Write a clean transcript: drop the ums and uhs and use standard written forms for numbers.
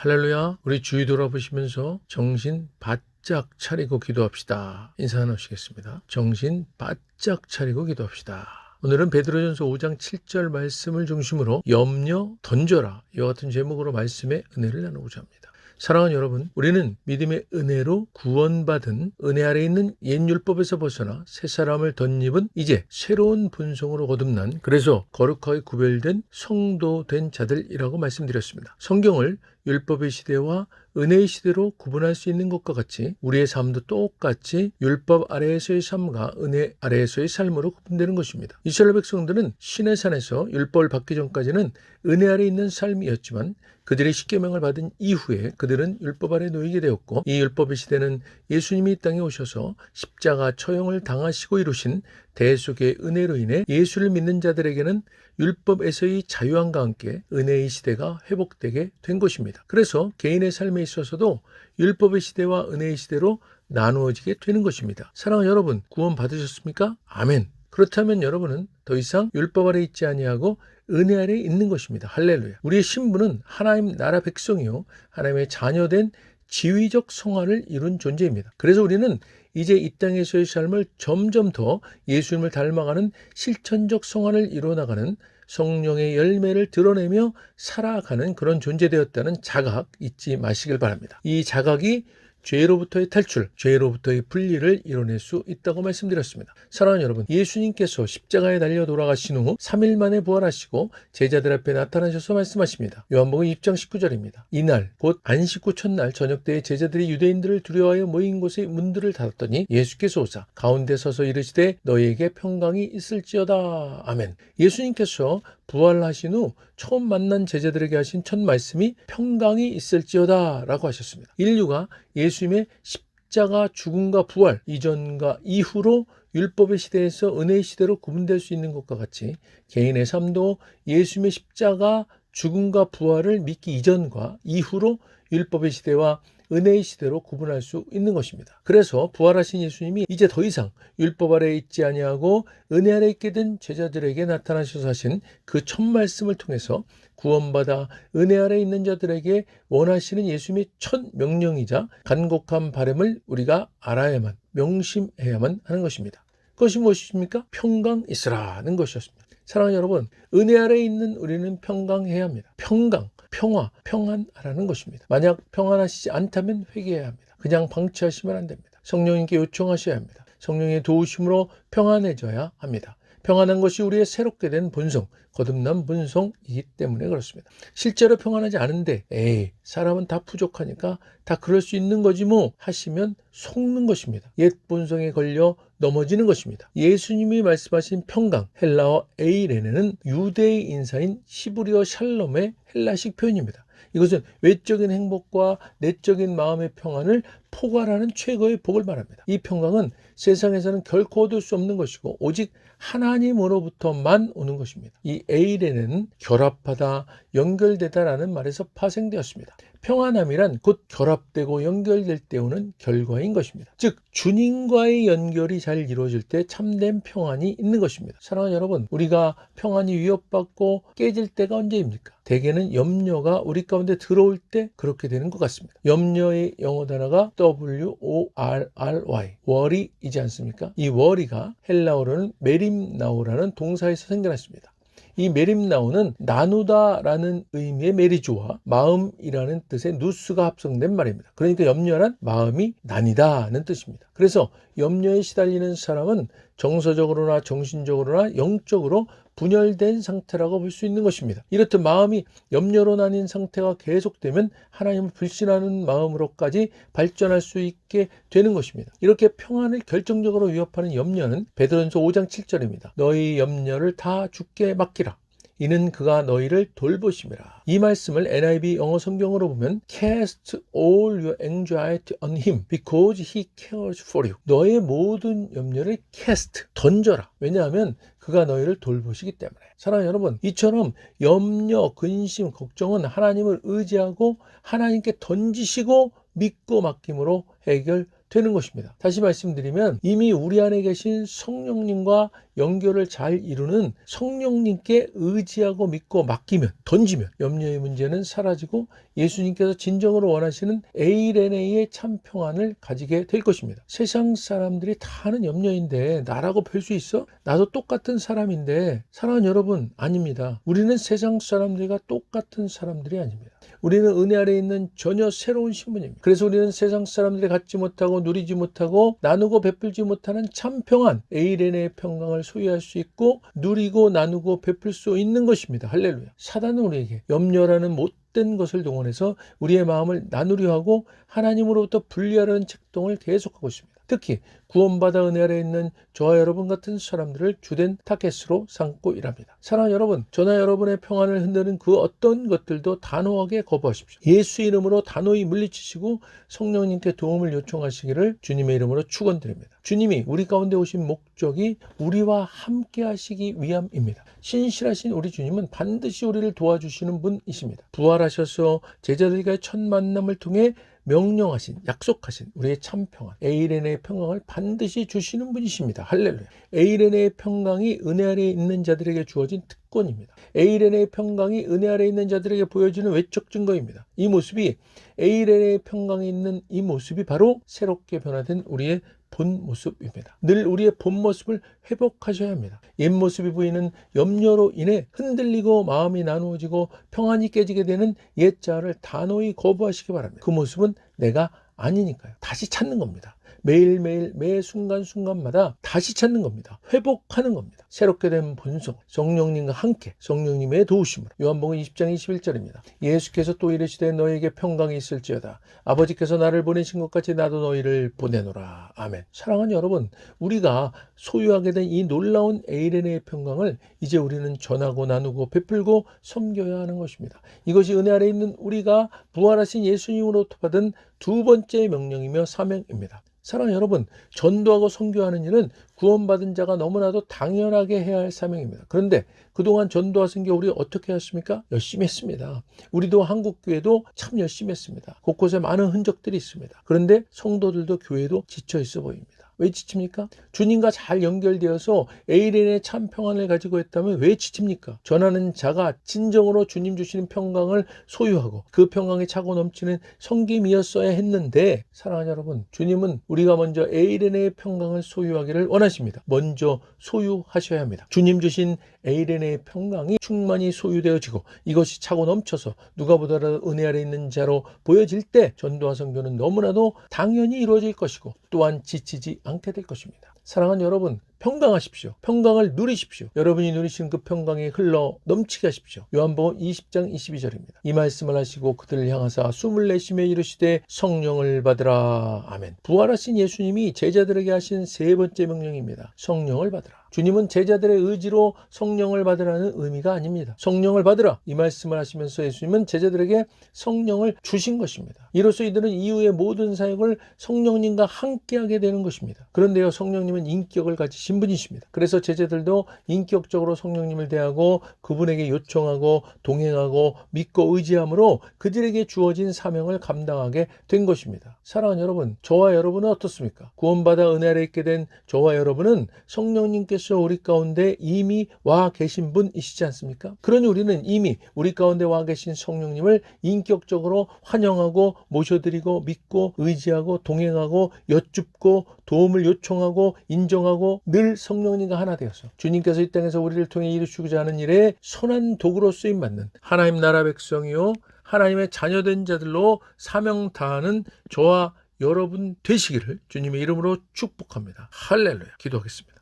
할렐루야. 우리 주위 돌아보시면서 정신 바짝 차리고 기도합시다. 인사 나누시겠습니다. 정신 바짝 차리고 기도합시다. 오늘은 베드로전서 5장 7절 말씀을 중심으로 염려 던져라, 이와 같은 제목으로 말씀의 은혜를 나누고자 합니다. 사랑하는 여러분, 우리는 믿음의 은혜로 구원받은 은혜 아래 있는 옛 율법에서 벗어나 새 사람을 덧입은 이제 새로운 본성으로 거듭난, 그래서 거룩하게 구별된 성도 된 자들이라고 말씀드렸습니다. 성경을 율법의 시대와 은혜의 시대로 구분할 수 있는 것과 같이 우리의 삶도 똑같이 율법 아래에서의 삶과 은혜 아래에서의 삶으로 구분되는 것입니다. 이스라엘 백성들은 시내 산에서 율법을 받기 전까지는 은혜 아래 있는 삶이었지만 그들이 십계명을 받은 이후에 그들은 율법 아래 놓이게 되었고, 이 율법의 시대는 예수님이 이 땅에 오셔서 십자가 처형을 당하시고 이루신 대속의 은혜로 인해 예수를 믿는 자들에게는 율법에서의 자유함과 함께 은혜의 시대가 회복되게 된 것입니다. 그래서 개인의 삶에 있어서도 율법의 시대와 은혜의 시대로 나누어지게 되는 것입니다. 사랑하는 여러분, 구원 받으셨습니까? 아멘. 그렇다면 여러분은 더 이상 율법 아래 있지 아니하고 은혜 아래 있는 것입니다. 할렐루야. 우리의 신분은 하나님 나라 백성이요, 하나님의 자녀된 지위적 성화를 이룬 존재입니다. 그래서 우리는 이제 이 땅에서의 삶을 점점 더 예수님을 닮아가는 실천적 성화를 이루어나가는 성령의 열매를 드러내며 살아가는 그런 존재되었다는 자각 잊지 마시길 바랍니다. 이 자각이 죄로부터의 탈출, 죄로부터의 분리를 이뤄낼 수 있다고 말씀드렸습니다. 사랑하는 여러분, 예수님께서 십자가에 달려 돌아가신 후 3일 만에 부활하시고 제자들 앞에 나타나셔서 말씀하십니다. 요한복음 6장 19절입니다. 이날 곧 안식 후 첫날 저녁 때에 제자들이 유대인들을 두려워하여 모인 곳의 문들을 닫았더니 예수께서 오사 가운데 서서 이르시되 너희에게 평강이 있을지어다. 아멘. 예수님께서 부활하신 후 처음 만난 제자들에게 하신 첫 말씀이 평강이 있을지어다 라고 하셨습니다. 인류가 예수님의 십자가 죽음과 부활 이전과 이후로 율법의 시대에서 은혜의 시대로 구분될 수 있는 것과 같이 개인의 삶도 예수님의 십자가 죽음과 부활을 믿기 이전과 이후로 율법의 시대와 은혜의 시대로 구분할 수 있는 것입니다. 그래서 부활하신 예수님이 이제 더 이상 율법 아래 있지 아니하고 은혜 아래 있게 된 제자들에게 나타나셔서 하신 그 첫 말씀을 통해서 구원받아 은혜 아래 있는 자들에게 원하시는 예수님의 첫 명령이자 간곡한 바람을 우리가 알아야만, 명심해야만 하는 것입니다. 그것이 무엇입니까? 평강 있으라는 것이었습니다. 사랑하는 여러분, 은혜 아래 있는 우리는 평강해야 합니다. 평강, 평화, 평안하라는 것입니다. 만약 평안하시지 않다면 회개해야 합니다. 그냥 방치하시면 안 됩니다. 성령님께 요청하셔야 합니다. 성령의 도우심으로 평안해져야 합니다. 평안한 것이 우리의 새롭게 된 본성, 거듭난 본성이기 때문에 그렇습니다. 실제로 평안하지 않은데 사람은 다 부족하니까 다 그럴 수 있는 거지 뭐 하시면 속는 것입니다. 옛 본성에 걸려 넘어지는 것입니다. 예수님이 말씀하신 평강, 헬라어 에이레네는 유대의 인사인 히브리어 샬롬의 헬라식 표현입니다. 이것은 외적인 행복과 내적인 마음의 평안을 포괄하는 최고의 복을 말합니다. 이 평강은 세상에서는 결코 얻을 수 없는 것이고 오직 하나님으로부터만 오는 것입니다. 이 에이레는 결합하다, 연결되다라는 말에서 파생되었습니다. 평안함이란 곧 결합되고 연결될 때 오는 결과인 것입니다. 즉 주님과의 연결이 잘 이루어질 때 참된 평안이 있는 것입니다. 사랑하는 여러분, 우리가 평안이 위협받고 깨질 때가 언제입니까? 대개는 염려가 우리 가운데 들어올 때 그렇게 되는 것 같습니다. 염려의 영어 단어가 worry, worry이지 않습니까? 이 worry가 헬라어로는 메림나오라는 동사에서 생겨났습니다. 이 메림나오는 나누다라는 의미의 메리주와 마음이라는 뜻의 누스가 합성된 말입니다. 그러니까 염려란 마음이 나뉘다는 뜻입니다. 그래서 염려에 시달리는 사람은 정서적으로나 정신적으로나 영적으로 분열된 상태라고 볼 수 있는 것입니다. 이렇듯 마음이 염려로 나뉜 상태가 계속되면 하나님을 불신하는 마음으로까지 발전할 수 있게 되는 것입니다. 이렇게 평안을 결정적으로 위협하는 염려는 베드로전서 5장 7절입니다. 너희 염려를 다 주께 맡기라. 이는 그가 너희를 돌보심이라. 이 말씀을 NIV 영어 성경으로 보면 Cast all your anxiety on him because he cares for you. 너의 모든 염려를 cast, 던져라. 왜냐하면 그가 너희를 돌보시기 때문에. 사랑하는 여러분, 이처럼 염려, 근심, 걱정은 하나님을 의지하고 하나님께 던지시고 믿고 맡김으로 되는 것입니다. 다시 말씀드리면 이미 우리 안에 계신 성령님과 연결을 잘 이루는 성령님께 의지하고 믿고 맡기면, 던지면 염려의 문제는 사라지고 예수님께서 진정으로 원하시는 에이레네의 참 평안을 가지게 될 것입니다. 세상 사람들이 다 하는 염려인데 나라고 별 수 있어? 나도 똑같은 사람인데, 사랑하는 여러분, 아닙니다. 우리는 세상 사람들과 똑같은 사람들이 아닙니다. 우리는 은혜 아래에 있는 전혀 새로운 신분입니다. 그래서 우리는 세상 사람들이 갖지 못하고 누리지 못하고 나누고 베풀지 못하는 참 평안, 에이레네의 평강을 소유할 수 있고 누리고 나누고 베풀 수 있는 것입니다. 할렐루야. 사단은 우리에게 염려라는 못된 것을 동원해서 우리의 마음을 나누려 하고 하나님으로부터 분리하려는 책동을 계속하고 있습니다. 특히 구원받아 은혜 아래에 있는 저와 여러분 같은 사람들을 주된 타겟으로 삼고 일합니다. 사랑하는 여러분, 저나 여러분의 평안을 흔드는 그 어떤 것들도 단호하게 거부하십시오. 예수 이름으로 단호히 물리치시고 성령님께 도움을 요청하시기를 주님의 이름으로 축원드립니다. 주님이 우리 가운데 오신 목적이 우리와 함께 하시기 위함입니다. 신실하신 우리 주님은 반드시 우리를 도와주시는 분이십니다. 부활하셔서 제자들과의 첫 만남을 통해 명령하신, 약속하신 우리의 참 평안, 에이레네의 평강을 반드시 주시는 분이십니다. 할렐루야. 에이레네의 평강이 은혜 아래에 있는 자들에게 주어진 특권입니다. 에이레네의 평강이 은혜 아래에 있는 자들에게 보여주는 외적 증거입니다. 이 모습이, 에이레네의 평강에 있는 이 모습이 바로 새롭게 변화된 우리의 본 모습입니다. 늘 우리의 본 모습을 회복하셔야 합니다. 옛 모습이 보이는 염려로 인해 흔들리고 마음이 나누어지고 평안이 깨지게 되는 옛 자아를 단호히 거부하시기 바랍니다. 그 모습은 내가 아니니까요. 다시 찾는 겁니다. 매일매일 매 순간순간마다 다시 찾는 겁니다. 회복하는 겁니다. 새롭게 된 본성, 성령님과 함께 성령님의 도우심으로. 요한복음 20장 21절입니다. 예수께서 또 이르시되 너에게 평강이 있을지어다. 아버지께서 나를 보내신 것 같이 나도 너희를 보내노라. 아멘. 사랑하는 여러분, 우리가 소유하게 된 이 놀라운 에이레네의 평강을 이제 우리는 전하고 나누고 베풀고 섬겨야 하는 것입니다. 이것이 은혜 아래에 있는 우리가 부활하신 예수님으로부터 받은 두 번째 명령이며 사명입니다. 사랑하는 여러분, 전도하고 선교하는 일은 구원받은 자가 너무나도 당연하게 해야 할 사명입니다. 그런데 그동안 전도와 선교 우리 어떻게 했습니까? 열심히 했습니다. 우리도 한국교회도 참 열심히 했습니다. 곳곳에 많은 흔적들이 있습니다. 그런데 성도들도 교회도 지쳐 있어 보입니다. 왜 지칩니까? 주님과 잘 연결되어서 에이레네의 참 평안을 가지고 있다면 왜 지칩니까? 전하는 자가 진정으로 주님 주시는 평강을 소유하고 그 평강에 차고 넘치는 섬김이었어야 했는데, 사랑하는 여러분, 주님은 우리가 먼저 에이레네의 평강을 소유하기를 원하십니다. 먼저 소유하셔야 합니다. 주님 주신 에이레네의 평강이 충만히 소유되어지고 이것이 차고 넘쳐서 누가 보더라도 은혜 아래 있는 자로 보여질 때 전도와 선교는 너무나도 당연히 이루어질 것이고 또한 지치지 않게 될 것입니다. 사랑하는 여러분, 평강하십시오. 평강을 누리십시오. 여러분이 누리신 그 평강이 흘러 넘치게 하십시오. 요한복음 20장 22절입니다. 이 말씀을 하시고 그들을 향하사 숨을 내쉬며 이르시되 성령을 받으라. 아멘. 부활하신 예수님이 제자들에게 하신 세 번째 명령입니다. 성령을 받으라. 주님은 제자들의 의지로 성령을 받으라는 의미가 아닙니다. 성령을 받으라, 이 말씀을 하시면서 예수님은 제자들에게 성령을 주신 것입니다. 이로써 이들은 이후의 모든 사역을 성령님과 함께하게 되는 것입니다. 그런데요, 성령님은 인격을 가지신 분이십니다. 그래서 제자들도 인격적으로 성령님을 대하고 그분에게 요청하고 동행하고 믿고 의지함으로 그들에게 주어진 사명을 감당하게 된 것입니다. 사랑하는 여러분, 저와 여러분은 어떻습니까? 구원받아 은혜 아래 있게 된 저와 여러분은 성령님께서 우리 가운데 이미 와 계신 분이시지 않습니까? 그러니 우리는 이미 우리 가운데 와 계신 성령님을 인격적으로 환영하고 모셔드리고 믿고 의지하고 동행하고 여쭙고 도움을 요청하고 인정하고 늘 성령님과 하나 되어서 주님께서 이 땅에서 우리를 통해 이루시고자 하는 일에 선한 도구로 쓰임받는 하나님 나라 백성이요 하나님의 자녀된 자들로 사명 다하는 저와 여러분 되시기를 주님의 이름으로 축복합니다. 할렐루야. 기도하겠습니다.